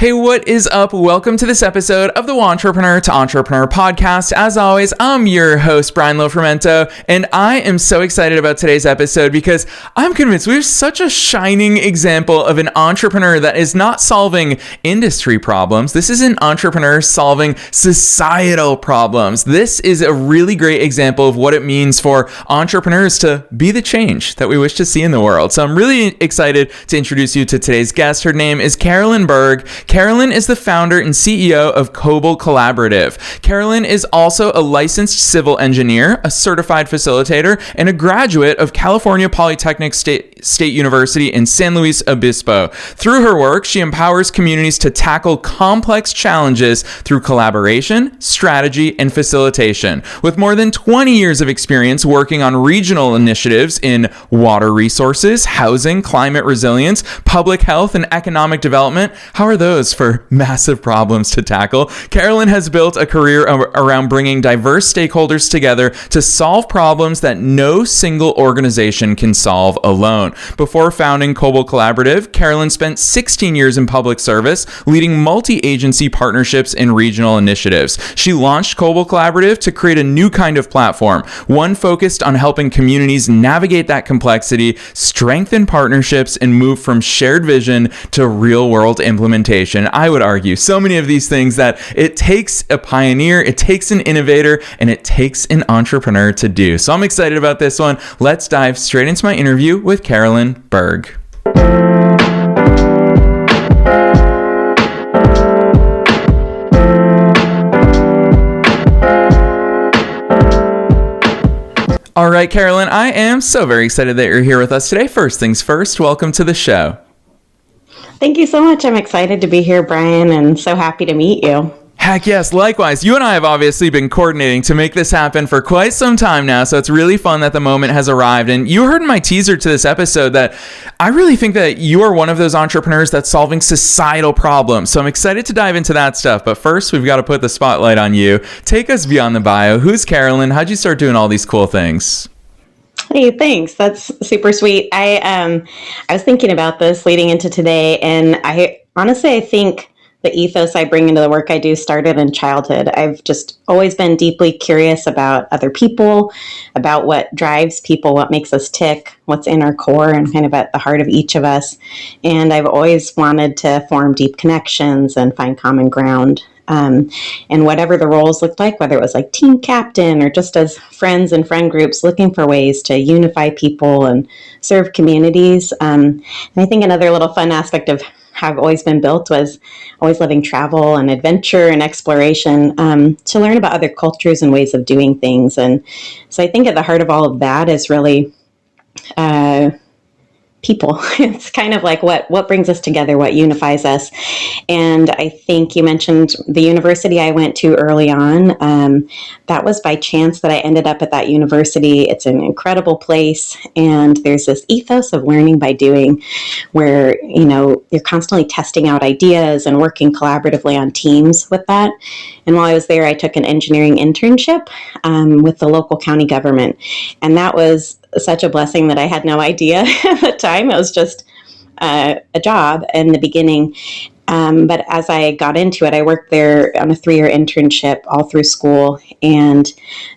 Hey, what is up? Welcome to this episode of the Entrepreneur to Entrepreneur podcast. As always, I'm your host, Brian Lofermento, and I am so excited about today's episode because I'm convinced we have such a shining example of an entrepreneur that is not solving industry problems. This is an entrepreneur solving societal problems. This is a really great example of what it means for entrepreneurs to be the change that we wish to see in the world. So I'm really excited to introduce you to today's guest. Her name is Carolyn Berg. Carolyn is the founder and CEO of Koble Collaborative. Carolyn is also a licensed civil engineer, a certified facilitator, and a graduate of California Polytechnic State University in San Luis Obispo. Through her work, she empowers communities to tackle complex challenges through collaboration, strategy, and facilitation. With more than 20 years of experience working on regional initiatives in water resources, housing, climate resilience, public health, and economic development, how are those for massive problems to tackle? Carolyn has built a career around bringing diverse stakeholders together to solve problems that no single organization can solve alone. Before founding Koble Collaborative, Carolyn spent 16 years in public service, leading multi-agency partnerships and regional initiatives. She launched Koble Collaborative to create a new kind of platform, one focused on helping communities navigate that complexity, strengthen partnerships, and move from shared vision to real-world implementation. I would argue so many of these things that it takes a pioneer, it takes an innovator, and it takes an entrepreneur to do. So I'm excited about this one. Let's dive straight into my interview with Carolyn Berg. All right, Carolyn, I am so very excited that you're here with us today. First things first, welcome to the show. Thank you so much. I'm excited to be here, Brian, and so happy to meet you. Heck yes, likewise. You and I have obviously been coordinating to make this happen for quite some time now, so it's really fun that the moment has arrived. And you heard in my teaser to this episode that I really think that you are one of those entrepreneurs that's solving societal problems. So I'm excited to dive into that stuff. But first, we've got to put the spotlight on you. Take us beyond the bio. Who's Carolyn? How'd you start doing all these cool things? Hey, thanks. That's super sweet. I was thinking about this leading into today, and I think the ethos I bring into the work I do started in childhood. I've just always been deeply curious about other people, about what drives people, what makes us tick, what's in our core and kind of at the heart of each of us. And I've always wanted to form deep connections and find common ground. And whatever the roles looked like, whether it was like team captain or just as friends and friend groups, looking for ways to unify people and serve communities. And I think another little fun aspect of how I've always been built was always loving travel and adventure and exploration, to learn about other cultures and ways of doing things. And so I think at the heart of all of that is really people. It's kind of like what brings us together, what unifies us. And I think you mentioned the university I went to early on. That was by chance that I ended up at that university. It's an incredible place. And there's this ethos of learning by doing where, you're constantly testing out ideas and working collaboratively on teams with that. And while I was there, I took an engineering internship with the local county government. And that was such a blessing that I had no idea at the time. It was just a job in the beginning. But as I got into it, I worked there on a 3-year internship all through school, and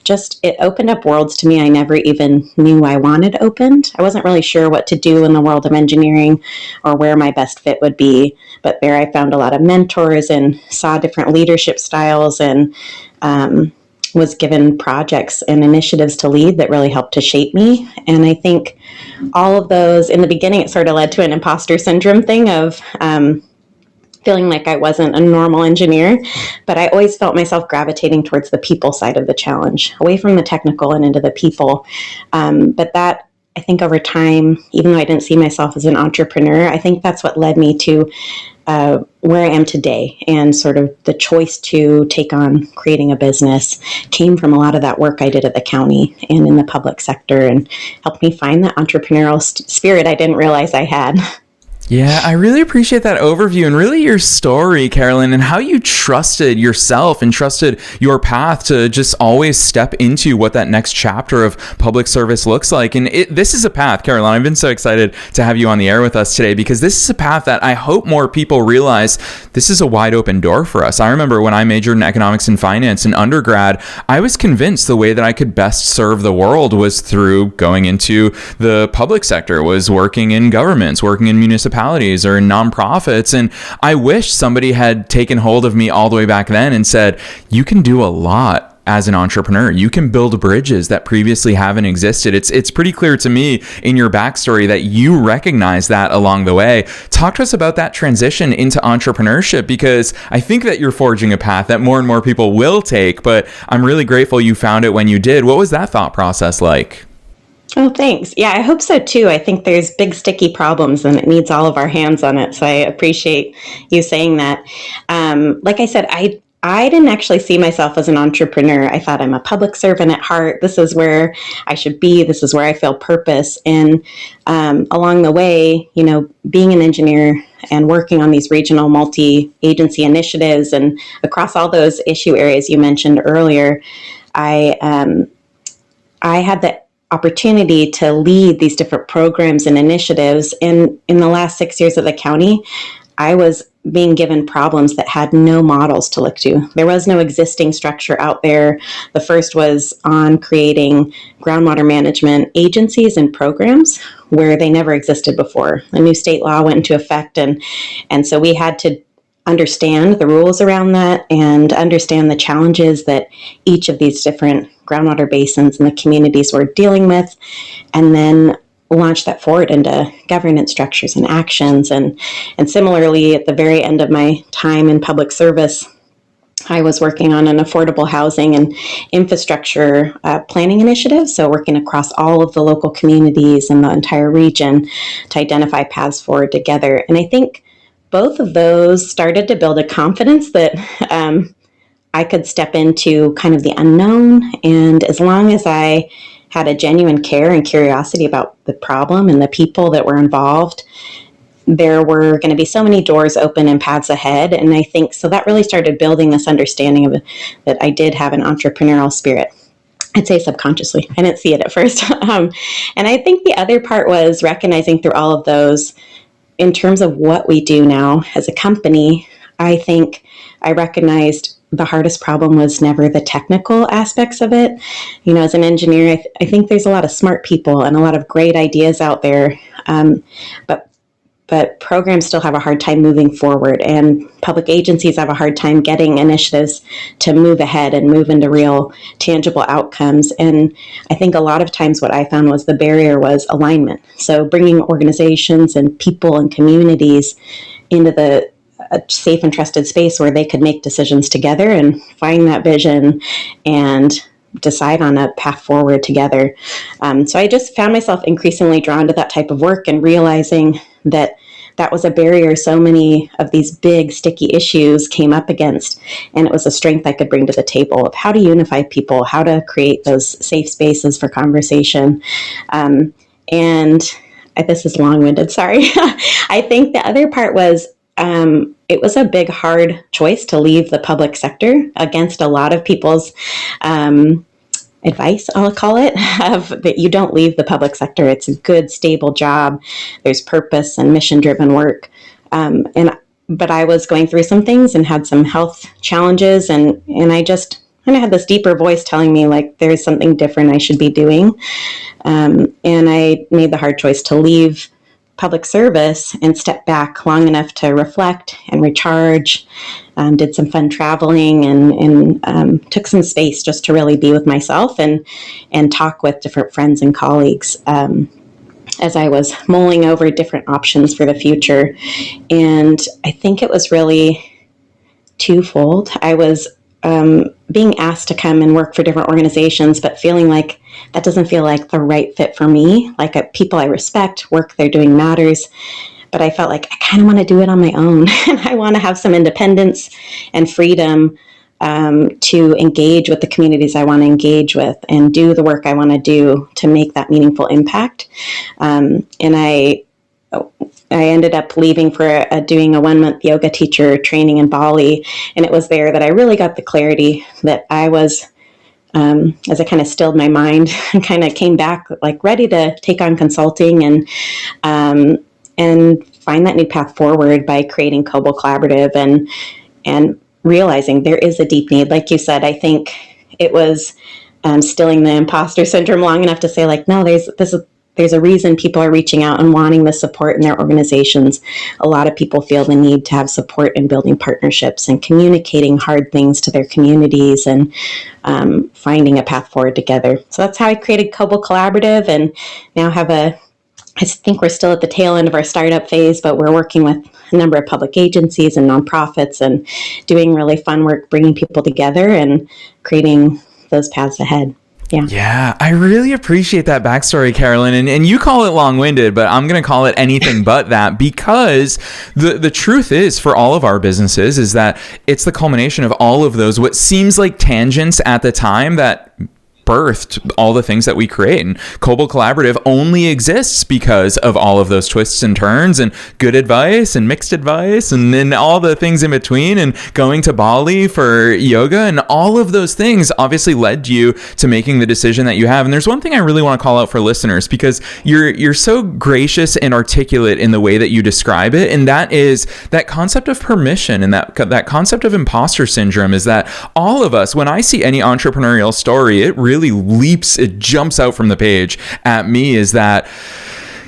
just it opened up worlds to me I never even knew I wanted opened. I wasn't really sure what to do in the world of engineering or where my best fit would be. But there I found a lot of mentors and saw different leadership styles and was given projects and initiatives to lead that really helped to shape me. And I think all of those, in the beginning, it sort of led to an imposter syndrome thing of feeling like I wasn't a normal engineer, but I always felt myself gravitating towards the people side of the challenge, away from the technical and into the people. But that, I think over time, even though I didn't see myself as an entrepreneur, I think that's what led me to where I am today. And sort of the choice to take on creating a business came from a lot of that work I did at the county and in the public sector, and helped me find that entrepreneurial spirit I didn't realize I had. Yeah, I really appreciate that overview and really your story, Carolyn, and how you trusted yourself and trusted your path to just always step into what that next chapter of public service looks like. And this is a path, Carolyn. I've been so excited to have you on the air with us today because this is a path that I hope more people realize this is a wide open door for us. I remember when I majored in economics and finance in undergrad, I was convinced the way that I could best serve the world was through going into the public sector, was working in governments, working in municipalities or nonprofits. And I wish somebody had taken hold of me all the way back then and said, you can do a lot as an entrepreneur. You can build bridges that previously haven't existed. It's pretty clear to me in your backstory that you recognize that along the way. Talk to us about that transition into entrepreneurship, because I think that you're forging a path that more and more people will take, but I'm really grateful you found it when you did. What was that thought process like? Oh, thanks. Yeah, I hope so too. I think there's big sticky problems and it needs all of our hands on it. So I appreciate you saying that. Like I said, I didn't actually see myself as an entrepreneur. I thought I'm a public servant at heart. This is where I should be. This is where I feel purpose. And along the way, being an engineer and working on these regional multi-agency initiatives and across all those issue areas you mentioned earlier, I had the opportunity to lead these different programs and initiatives. And in the last 6 years at the county, I was being given problems that had no models to look to. There was no existing structure out there. The first was on creating groundwater management agencies and programs where they never existed before. A new state law went into effect, and so we had to understand the rules around that and understand the challenges that each of these different groundwater basins and the communities were dealing with, and then launch that forward into governance structures and actions. And similarly, at the very end of my time in public service, I was working on an affordable housing and infrastructure planning initiative. So working across all of the local communities and the entire region to identify paths forward together. And I think both of those started to build a confidence that I could step into kind of the unknown. And as long as I had a genuine care and curiosity about the problem and the people that were involved, there were going to be so many doors open and paths ahead. And I think so that really started building this understanding of that I did have an entrepreneurial spirit. I'd say subconsciously. I didn't see it at first. And I think the other part was recognizing through all of those, in terms of what we do now as a company, I think I recognized the hardest problem was never the technical aspects of it. As an engineer, I think there's a lot of smart people and a lot of great ideas out there, but programs still have a hard time moving forward, and public agencies have a hard time getting initiatives to move ahead and move into real tangible outcomes. And I think a lot of times what I found was the barrier was alignment. So bringing organizations and people and communities into a safe and trusted space where they could make decisions together and find that vision and decide on a path forward together. So I just found myself increasingly drawn to that type of work and realizing that was a barrier so many of these big sticky issues came up against. And it was a strength I could bring to the table of how to unify people, how to create those safe spaces for conversation. And this is long-winded, sorry. I think the other part was it was a big, hard choice to leave the public sector against a lot of people's advice, I'll call it, that you don't leave the public sector. It's a good, stable job. There's purpose and mission-driven work. But I was going through some things and had some health challenges, and I just kind of had this deeper voice telling me, like, there's something different I should be doing. And I made the hard choice to leave public service and step back long enough to reflect and recharge. Did some fun traveling and took some space just to really be with myself and talk with different friends and colleagues as I was mulling over different options for the future. And I think it was really twofold. I was being asked to come and work for different organizations, but feeling like that doesn't feel like the right fit for me. Like people I respect, work they're doing matters, but I felt like I kind of want to do it on my own. And I want to have some independence and freedom to engage with the communities I want to engage with and do the work I want to do to make that meaningful impact. And I I ended up leaving for doing a 1-month yoga teacher training in Bali. And it was there that I really got the clarity that I was, as I kind of stilled my mind and kind of came back like ready to take on consulting and find that new path forward by creating Koble Collaborative and realizing there is a deep need. Like you said, I think it was stilling the imposter syndrome long enough to say like, no, there's a reason people are reaching out and wanting the support in their organizations. A lot of people feel the need to have support in building partnerships and communicating hard things to their communities and finding a path forward together. So that's how I created Koble Collaborative, and now I think we're still at the tail end of our startup phase, but we're working with a number of public agencies and nonprofits and doing really fun work, bringing people together and creating those paths ahead. Yeah, I really appreciate that backstory, Carolyn. And you call it long-winded, but I'm going to call it anything but that, because the truth is, for all of our businesses, is that it's the culmination of all of those, what seems like tangents at the time that birthed all the things that we create. And Cobalt Collaborative only exists because of all of those twists and turns and good advice and mixed advice and then all the things in between, and going to Bali for yoga, and all of those things obviously led you to making the decision that you have. And there's one thing I really want to call out for listeners, because you're so gracious and articulate in the way that you describe it, and that is that concept of permission, and that concept of imposter syndrome is that all of us, when I see any entrepreneurial story, it jumps out from the page at me, is that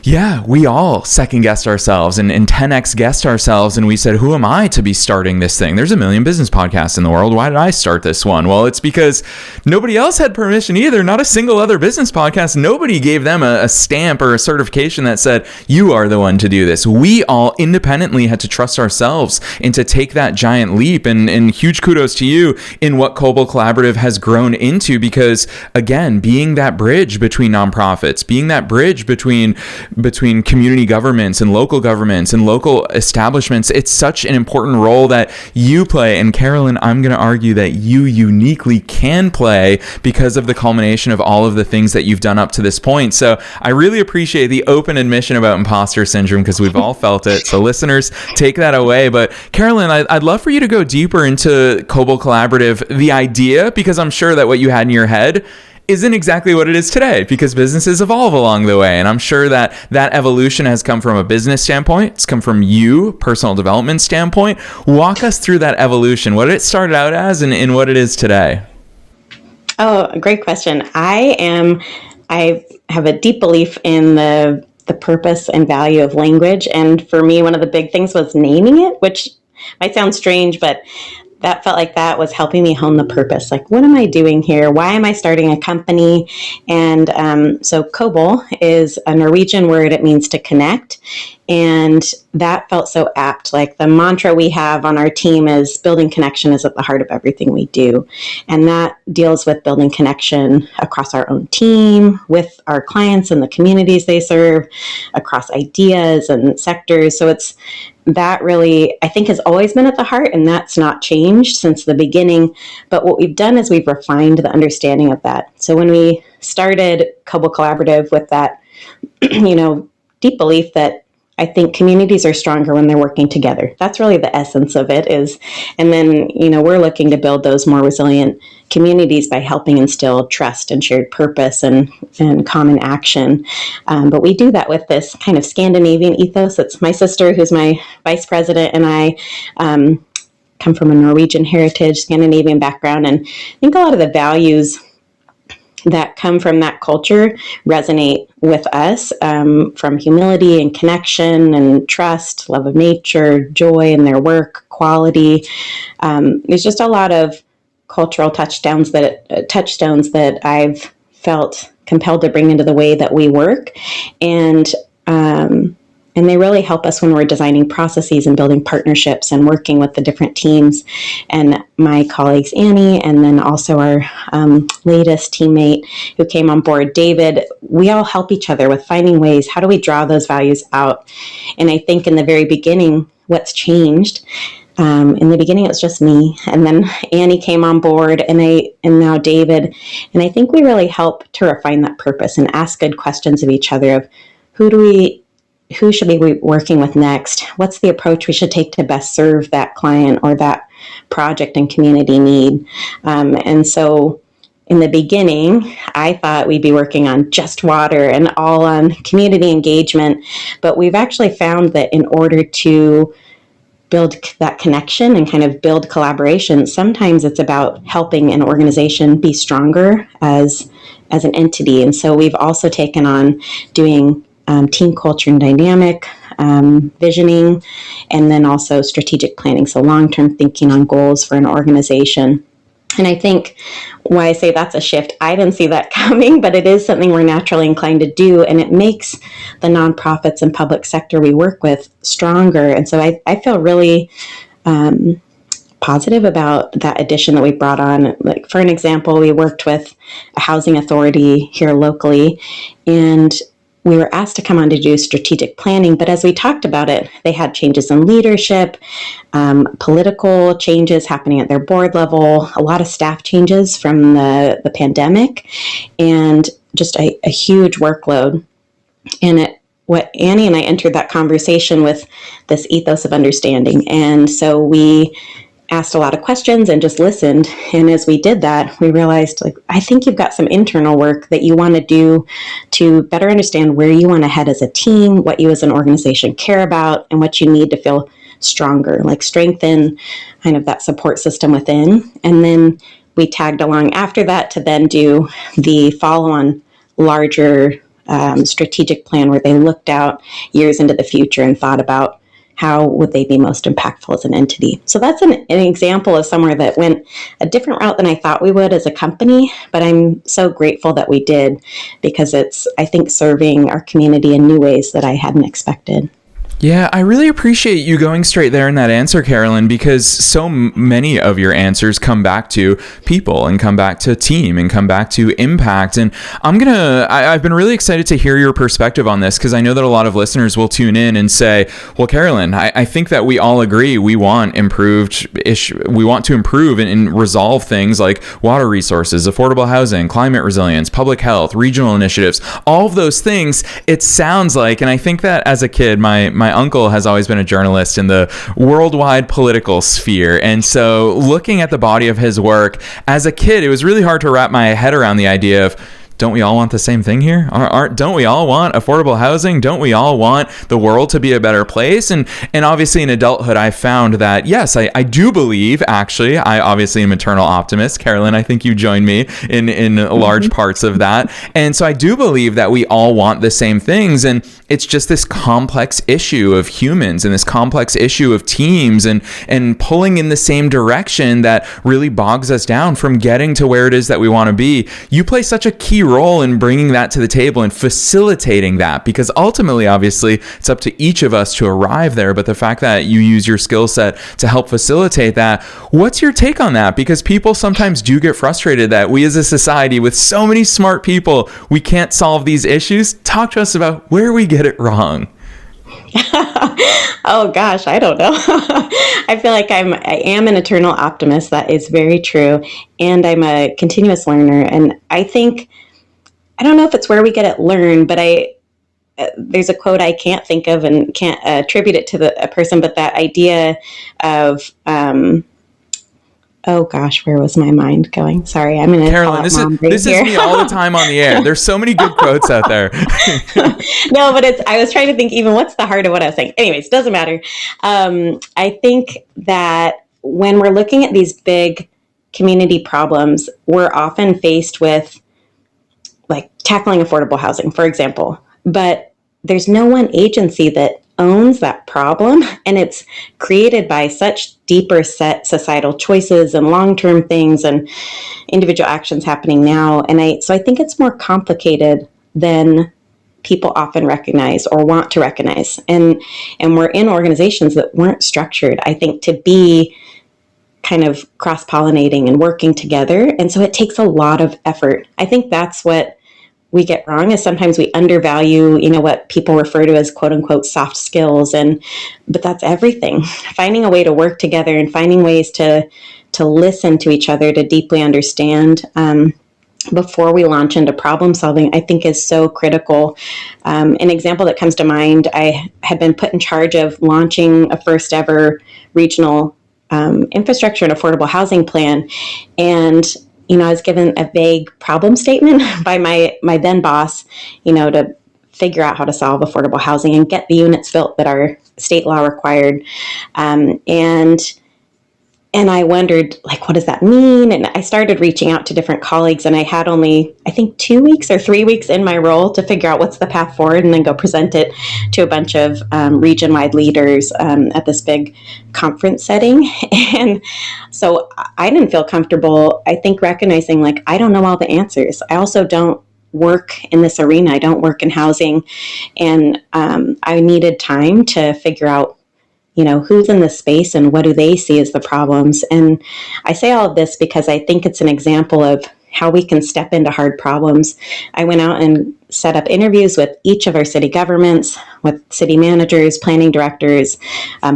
yeah, we all second guessed ourselves and 10x guessed ourselves. And we said, who am I to be starting this thing? There's a million business podcasts in the world. Why did I start this one? Well, it's because nobody else had permission either. Not a single other business podcast. Nobody gave them a stamp or a certification that said, you are the one to do this. We all independently had to trust ourselves and to take that giant leap. And huge kudos to you in what Koble Collaborative has grown into, because again, being that bridge between nonprofits, being that bridge between community governments and local establishments, it's such an important role that you play. And Carolyn, I'm going to argue that you uniquely can play because of the culmination of all of the things that you've done up to this point. So I really appreciate the open admission about imposter syndrome, because we've all felt it. So listeners, take that away. But Carolyn, I'd love for you to go deeper into Koble Collaborative, the idea, because I'm sure that what you had in your head isn't exactly what it is today, because businesses evolve along the way. And I'm sure that evolution has come from a business standpoint. It's come from you, personal development standpoint. Walk us through that evolution, what it started out as and what it is today. Oh, great question. I have a deep belief in the purpose and value of language. And for me, one of the big things was naming it, which might sound strange, but that felt like that was helping me hone the purpose. Like, what am I doing here? Why am I starting a company? And so Koble is a Norwegian word. It means to connect. And that felt so apt. Like, the mantra we have on our team is building connection is at the heart of everything we do. And that deals with building connection across our own team, with our clients and the communities they serve, across ideas and sectors. So that really, I think, has always been at the heart, and that's not changed since the beginning. But what we've done is we've refined the understanding of that. So when we started Koble Collaborative with that, deep belief that I think communities are stronger when they're working together. That's really the essence of it is. And then, we're looking to build those more resilient communities by helping instill trust and shared purpose and common action. But we do that with this kind of Scandinavian ethos. It's my sister, who's my vice president, and I come from a Norwegian heritage, Scandinavian background. And I think a lot of the values that come from that culture resonate with us, from humility and connection and trust, love of nature, joy in their work, quality. There's just a lot of cultural touchstones that I've felt compelled to bring into the way that we work. And they really help us when we're designing processes and building partnerships and working with the different teams. And my colleagues, Annie, and then also our latest teammate who came on board, David, we all help each other with finding ways. How do we draw those values out? And I think in the very beginning, what's changed, in the beginning, it was just me. And then Annie came on board and now David. And I think we really help to refine that purpose and ask good questions of each other of who do we who should we be working with next? What's the approach we should take to best serve that client or that project and community need? And so in the beginning, I thought we'd be working on just water and all on community engagement, but we've actually found that in order to build that connection and kind of build collaboration, sometimes it's about helping an organization be stronger as an entity. And so we've also taken on doing team culture and dynamic, visioning, and then also strategic planning, so long-term thinking on goals for an organization. And I think why I say that's a shift, I didn't see that coming, but it is something we're naturally inclined to do, and it makes the nonprofits and public sector we work with stronger. And so I feel really positive about that addition that we brought on. Like, for an example, we worked with a housing authority here locally, and we were asked to come on to do strategic planning, but as we talked about it, they had changes in leadership, political changes happening at their board level, a lot of staff changes from the pandemic, and just a huge workload. And what Annie and I entered that conversation with this ethos of understanding. And so we asked a lot of questions and just listened. And as we did that, we realized, like, I think you've got some internal work that you want to do to better understand where you want to head as a team, what you as an organization care about, and what you need to feel stronger, like strengthen kind of that support system within. And then we tagged along after that to then do the follow-on larger strategic plan where they looked out years into the future and thought about how would they be most impactful as an entity. So that's an example of somewhere that went a different route than I thought we would as a company, but I'm so grateful that we did, because it's, I think, serving our community in new ways that I hadn't expected. Yeah, I really appreciate you going straight there in that answer, Carolyn, because so many of your answers come back to people and come back to team and come back to impact. And I've been really excited to hear your perspective on this, because I know that a lot of listeners will tune in and say, well, Carolyn, I think that we all agree we want to improve and resolve things like water resources, affordable housing, climate resilience, public health, regional initiatives, all of those things. It sounds like, and I think that as a kid, my uncle has always been a journalist in the worldwide political sphere. And so looking at the body of his work as a kid, it was really hard to wrap my head around the idea of, don't we all want the same thing here? Don't we all want affordable housing? Don't we all want the world to be a better place? And obviously in adulthood, I found that, yes, I do believe, actually, I obviously am an eternal optimist. Carolyn, I think you join me in large parts of that. And so I do believe that we all want the same things. And it's just this complex issue of humans and this complex issue of teams and pulling in the same direction that really bogs us down from getting to where it is that we want to be. You play such a key role in bringing that to the table and facilitating that, because ultimately, obviously, it's up to each of us to arrive there. But the fact that you use your skill set to help facilitate that, what's your take on that? Because people sometimes do get frustrated that we as a society, with so many smart people, we can't solve these issues. Talk to us about where we get it wrong. Oh gosh, I don't know. I feel like I am an eternal optimist. That is very true. And I'm a continuous learner. And I think, I don't know if it's where we get it learned, but there's a quote I can't think of and can't attribute it to a person, but that idea of, oh gosh, where was my mind going? Sorry, I'm going to Carolyn, this is me all the time on the air. There's so many good quotes out there. No, but I was trying to think even what's the heart of what I was saying. Anyways, doesn't matter. I think that when we're looking at these big community problems, we're often faced with, like, tackling affordable housing, for example, but there's no one agency that owns that problem, and it's created by such deeper set societal choices and long-term things and individual actions happening now. And so I think it's more complicated than people often recognize or want to recognize. And we're in organizations that weren't structured, I think, to be kind of cross-pollinating and working together. And so it takes a lot of effort. I think that's what we get wrong, is sometimes we undervalue, what people refer to as quote unquote soft skills. But that's everything. Finding a way to work together and finding ways to listen to each other, to deeply understand. before we launch into problem solving, I think is so critical. An example that comes to mind, I had been put in charge of launching a first ever regional infrastructure and affordable housing plan. And, I was given a vague problem statement by my then boss, to figure out how to solve affordable housing and get the units built that our state law required. And I wondered, like, what does that mean? And I started reaching out to different colleagues, and I had only, I think, 2 weeks or 3 weeks in my role to figure out what's the path forward and then go present it to a bunch of region-wide leaders at this big conference setting. And so I didn't feel comfortable, I think, recognizing, like, I don't know all the answers. I also don't work in this arena. I don't work in housing. And I needed time to figure out who's in the space and what do they see as the problems. And I say all of this because I think it's an example of how we can step into hard problems. I went out and set up interviews with each of our city governments, with city managers, planning directors,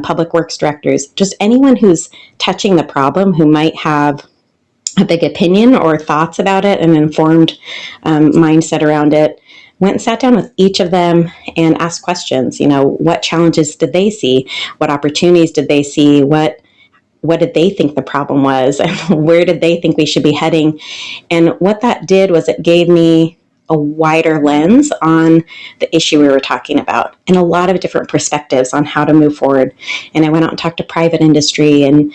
public works directors, just anyone who's touching the problem, who might have a big opinion or thoughts about it, an informed mindset around it. Went and sat down with each of them and asked questions. What challenges did they see? What opportunities did they see? What did they think the problem was? And where did they think we should be heading? And what that did was it gave me a wider lens on the issue we were talking about and a lot of different perspectives on how to move forward. And I went out and talked to private industry and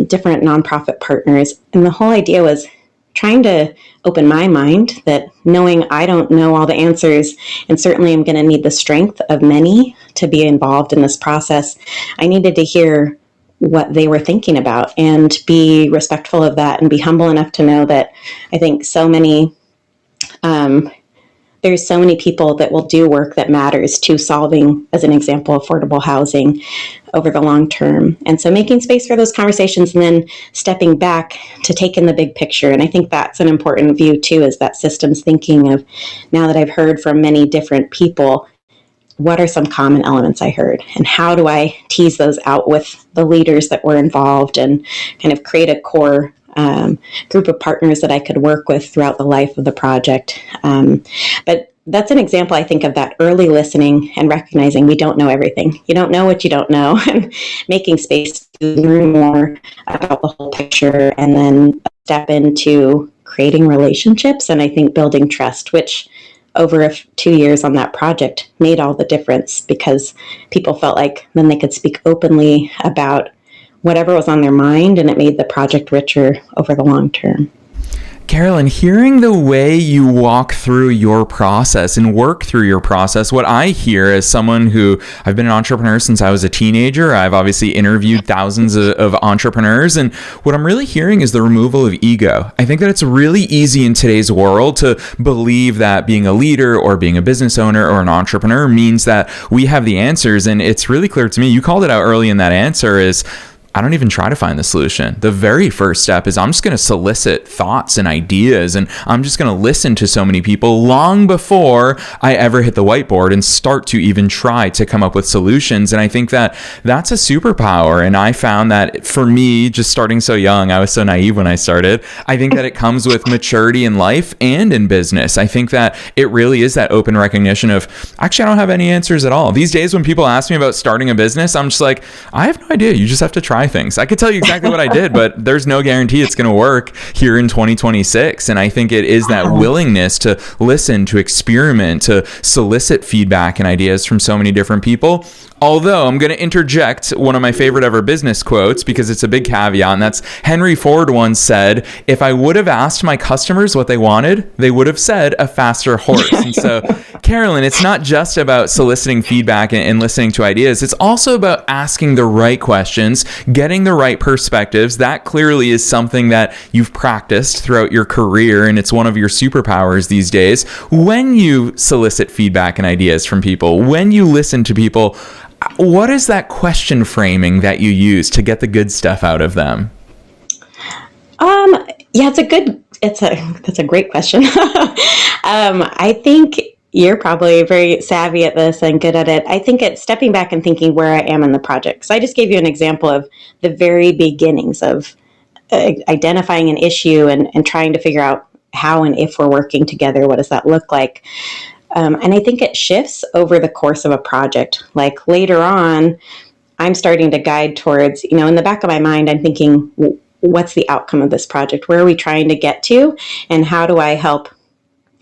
different nonprofit partners. And the whole idea was trying to open my mind that knowing I don't know all the answers, and certainly I'm going to need the strength of many to be involved in this process, I needed to hear what they were thinking about and be respectful of that and be humble enough to know that I think there's so many people that will do work that matters to solving, as an example, affordable housing over the long term. And so making space for those conversations and then stepping back to take in the big picture. And I think that's an important view too, is that systems thinking of, now that I've heard from many different people, what are some common elements I heard? And how do I tease those out with the leaders that were involved and kind of create a core group of partners that I could work with throughout the life of the project. But that's an example, I think, of that early listening and recognizing we don't know everything. You don't know what you don't know, and making space to learn more about the whole picture and then step into creating relationships and I think building trust, which over 2 years on that project made all the difference because people felt like then they could speak openly about whatever was on their mind, and it made the project richer over the long term. Carolyn, hearing the way you walk through your process and work through your process, what I hear as someone who, I've been an entrepreneur since I was a teenager. I've obviously interviewed thousands of entrepreneurs. And what I'm really hearing is the removal of ego. I think that it's really easy in today's world to believe that being a leader or being a business owner or an entrepreneur means that we have the answers. And it's really clear to me, you called it out early in that answer, is I don't even try to find the solution. The very first step is I'm just going to solicit thoughts and ideas, and I'm just going to listen to so many people long before I ever hit the whiteboard and start to even try to come up with solutions. And I think that that's a superpower. And I found that for me, just starting so young, I was so naive when I started. I think that it comes with maturity in life and in business. I think that it really is that open recognition of, actually, I don't have any answers at all. These days when people ask me about starting a business, I'm just like, I have no idea. You just have to try things. I could tell you exactly what I did, but there's no guarantee it's going to work here in 2026. And I think it is that willingness to listen, to experiment, to solicit feedback and ideas from so many different people. Although I'm going to interject one of my favorite ever business quotes because it's a big caveat, and that's Henry Ford once said, if I would have asked my customers what they wanted, they would have said a faster horse. And so, Carolyn, it's not just about soliciting feedback and listening to ideas. It's also about asking the right questions, getting the right perspectives. That clearly is something that you've practiced throughout your career, and it's one of your superpowers these days. When you solicit feedback and ideas from people, when you listen to people, what is that question framing that you use to get the good stuff out of them? Yeah, that's a great question. I think you're probably very savvy at this and good at it. I think it's stepping back and thinking where I am in the project. So I just gave you an example of the very beginnings of identifying an issue and trying to figure out, how and if we're working together, what does that look like? And I think it shifts over the course of a project. Like later on, I'm starting to guide towards, in the back of my mind, I'm thinking, what's the outcome of this project? Where are we trying to get to? And how do I help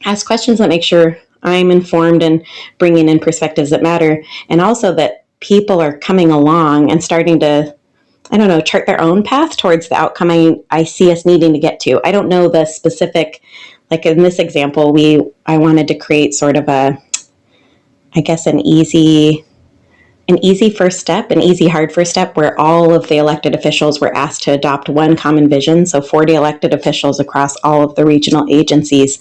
ask questions that make sure I'm informed and bringing in perspectives that matter? And also that people are coming along and starting to, chart their own path towards the outcome I see us needing to get to. I don't know the specific, like in this example, I wanted to create sort of an easy first step, an easy hard first step, where all of the elected officials were asked to adopt one common vision. So 40 elected officials across all of the regional agencies.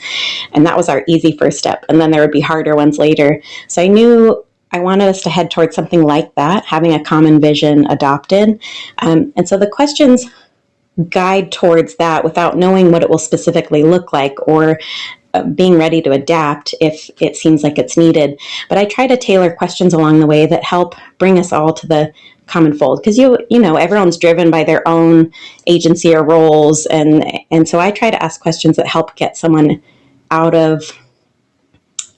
And that was our easy first step. And then there would be harder ones later. So I knew I wanted us to head towards something like that, having a common vision adopted. And so the questions guide towards that without knowing what it will specifically look like, or being ready to adapt if it seems like it's needed. But I try to tailor questions along the way that help bring us all to the common fold, because everyone's driven by their own agency or roles, and so I try to ask questions that help get someone out of,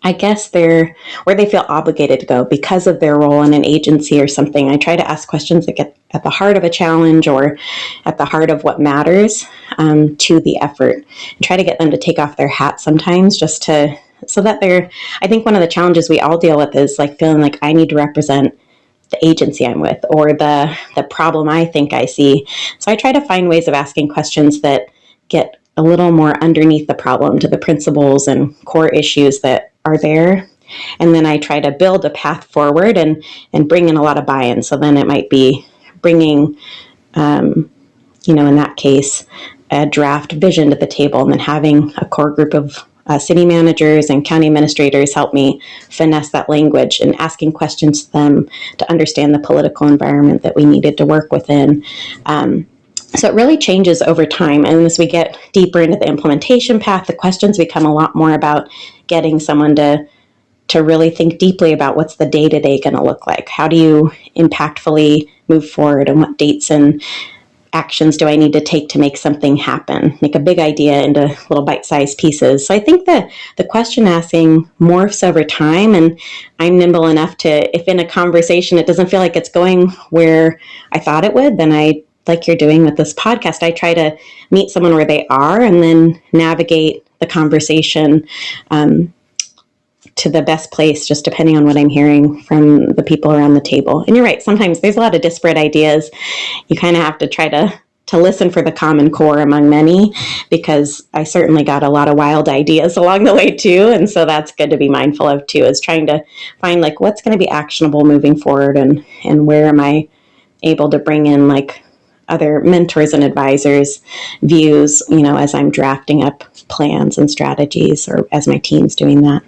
where they feel obligated to go because of their role in an agency or something. I try to ask questions that get at the heart of a challenge or at the heart of what matters to the effort, and try to get them to take off their hat sometimes so that I think one of the challenges we all deal with is like feeling like I need to represent the agency I'm with or the problem I think I see. So I try to find ways of asking questions that get a little more underneath the problem, to the principles and core issues that are there. And then I try to build a path forward and bring in a lot of buy-in. So then it might be bringing, in that case, a draft vision to the table, and then having a core group of city managers and county administrators help me finesse that language, and asking questions to them to understand the political environment that we needed to work within. So it really changes over time. And as we get deeper into the implementation path, the questions become a lot more about getting someone to really think deeply about what's the day-to-day going to look like. How do you impactfully move forward, and what dates and actions do I need to take to make something happen? Make a big idea into little bite-sized pieces. So I think that the question asking morphs over time, and I'm nimble enough to, if in a conversation it doesn't feel like it's going where I thought it would, then like you're doing with this podcast, I try to meet someone where they are and then navigate the conversation to the best place, just depending on what I'm hearing from the people around the table. And you're right, sometimes there's a lot of disparate ideas. You kind of have to try to listen for the common core among many, because I certainly got a lot of wild ideas along the way too. And so that's good to be mindful of too, is trying to find like what's going to be actionable moving forward, and where am I able to bring in like other mentors and advisors' views, as I'm drafting up plans and strategies, or as my team's doing that.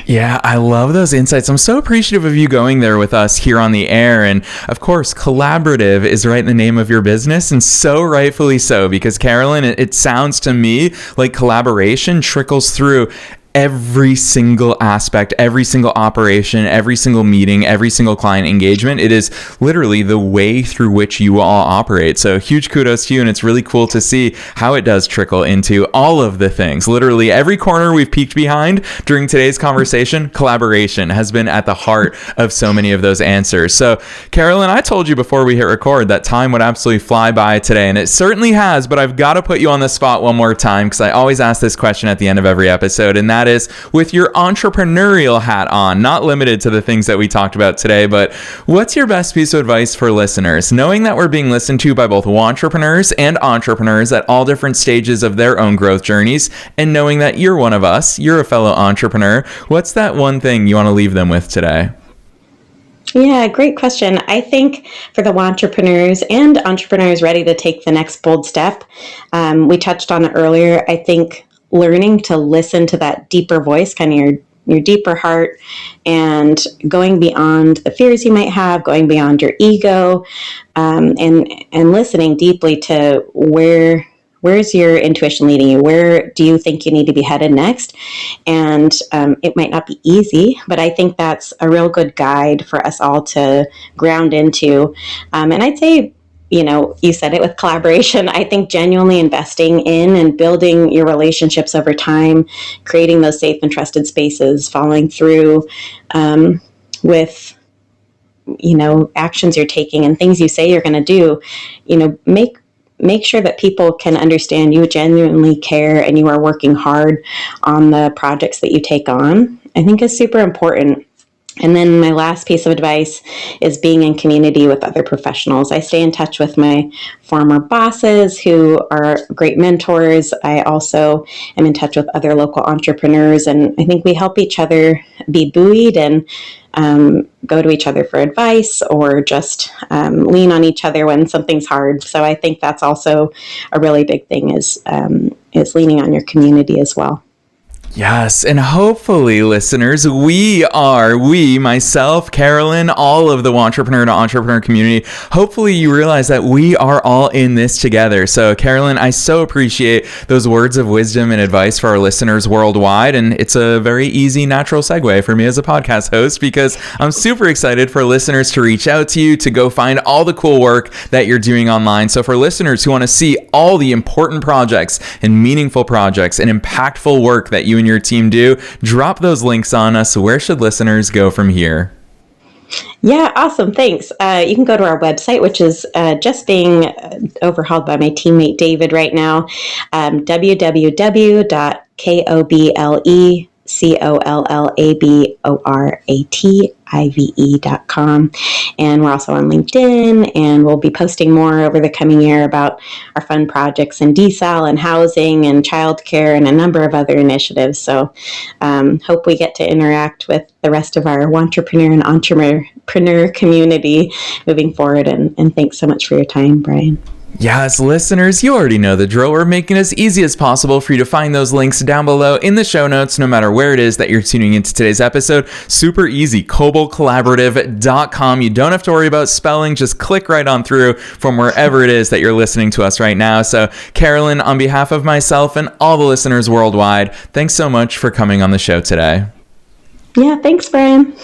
Yeah, I love those insights. I'm so appreciative of you going there with us here on the air. And of course, collaborative is right in the name of your business, and so rightfully so, because Carolyn, it sounds to me like collaboration trickles through every single aspect, every single operation, every single meeting, every single client engagement. It is literally the way through which you all operate. So huge kudos to you. And it's really cool to see how it does trickle into all of the things. Literally every corner we've peeked behind during today's conversation, collaboration has been at the heart of so many of those answers. So Carolyn, I told you before we hit record that time would absolutely fly by today, and it certainly has, but I've got to put you on the spot one more time, because I always ask this question at the end of every episode, and that is, with your entrepreneurial hat on, not limited to the things that we talked about today, but what's your best piece of advice for listeners? Knowing that we're being listened to by both entrepreneurs and entrepreneurs at all different stages of their own growth journeys, and knowing that you're one of us, you're a fellow entrepreneur, what's that one thing you want to leave them with today? Yeah, great question. I think for the entrepreneurs and entrepreneurs ready to take the next bold step, we touched on it earlier. I think learning to listen to that deeper voice, kind of your deeper heart, and going beyond the fears you might have, going beyond your ego, and listening deeply to where's your intuition leading you? Where do you think you need to be headed next? And it might not be easy, but I think that's a real good guide for us all to ground into. And I'd say, you said it with collaboration. I think genuinely investing in and building your relationships over time, creating those safe and trusted spaces, following through with actions you're taking and things you say you're going to do, make sure that people can understand you genuinely care and you are working hard on the projects that you take on, I think is super important. And then my last piece of advice is being in community with other professionals. I stay in touch with my former bosses who are great mentors. I also am in touch with other local entrepreneurs, and I think we help each other be buoyed and go to each other for advice, or just lean on each other when something's hard. So I think that's also a really big thing, is leaning on your community as well. Yes, and hopefully, listeners, myself, Carolyn, all of the Entrepreneur to Entrepreneur community, hopefully you realize that we are all in this together. So, Carolyn, I so appreciate those words of wisdom and advice for our listeners worldwide, and it's a very easy, natural segue for me as a podcast host, because I'm super excited for listeners to reach out to you, to go find all the cool work that you're doing online. So, for listeners who want to see all the important projects and meaningful projects and impactful work that you and your team do, drop those links on us. Where should listeners go from here? Yeah, awesome. Thanks. You can go to our website, which is just being overhauled by my teammate David right now, www.koblecollaborative.com. And we're also on LinkedIn, and we'll be posting more over the coming year about our fun projects in desal and housing and childcare and a number of other initiatives. So hope we get to interact with the rest of our entrepreneur and entrepreneur community moving forward. And thanks so much for your time, Brian. Yes, listeners, you already know the drill. We're making it as easy as possible for you to find those links down below in the show notes, no matter where it is that you're tuning into today's episode. Super easy, CobaltCollaborative.com. You don't have to worry about spelling. Just click right on through from wherever it is that you're listening to us right now. So, Carolyn, on behalf of myself and all the listeners worldwide, thanks so much for coming on the show today. Yeah, thanks, Brian.